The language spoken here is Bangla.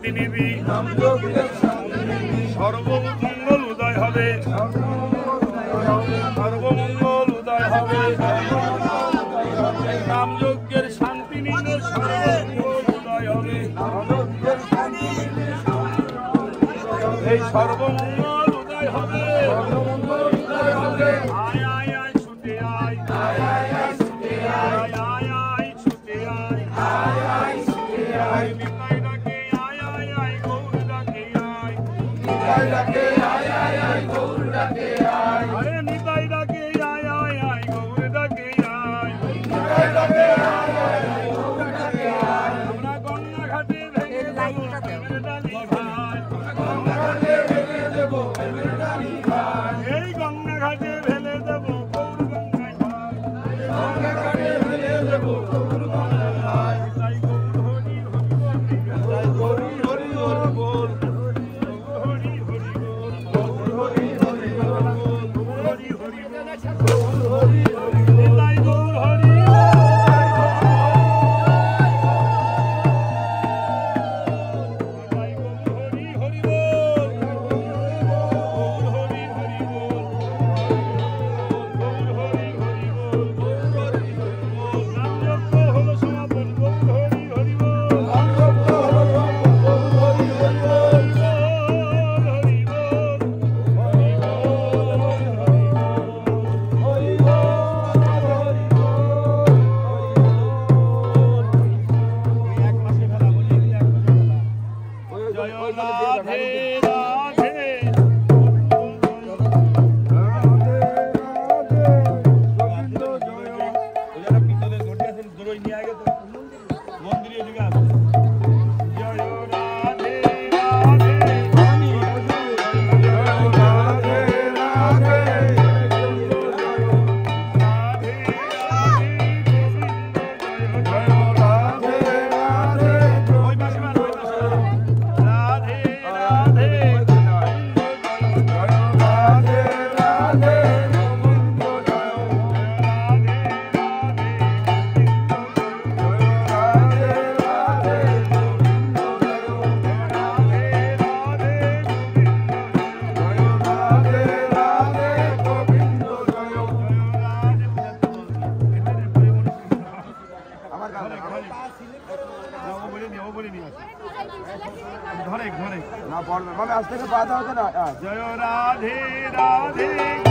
শান্তি নিবি, সর্বমঙ্গল উদয় হবে, সর্বমঙ্গল উদয় হবে, রামযজ্ঞের শান্তি নিলে সর্বমঙ্গল উদয় হবে, এই সর্বমঙ্গল উদয় হবে, আয় আয় আয় ছুটে আয়, আয় আয় আয় ছুটে আয়, আয় আয় ছুটে আয়, আয় আয় ছুটে আয়, নিতাই ডাকে আয় আয় আয় গৌর ডাকে আয়, নিতাই ডাকে আয় আয় আয় গৌর ডাকে আয়, আরে নিতাই ডাকে আয় আয় আয় গৌর ডাকে আয়, নিতাই ডাকে আয় আয় আয় গৌর ডাকে আয়, আমরা গঙ্গা ঘাটে ভেঙে দেব প্রেমের ডালি ভাই, গঙ্গা ঘাটে ভেঙে দেব প্রেমের ডালি ভাই, এই গঙ্গা ঘাটে ভেলে দেব গৌর গঙ্গায় ভাই, গঙ্গা ঘাটে ভেলে দেব গৌর গঙ্গায় ভাই, তাই গৌর হরি হরি বল, তাই হরি হরি বল, গৌর হরি হরি বল, গৌর হরি হরি বল, গৌর হরি হরি বল, তাই গৌর হরি জয় রাধে রাধে।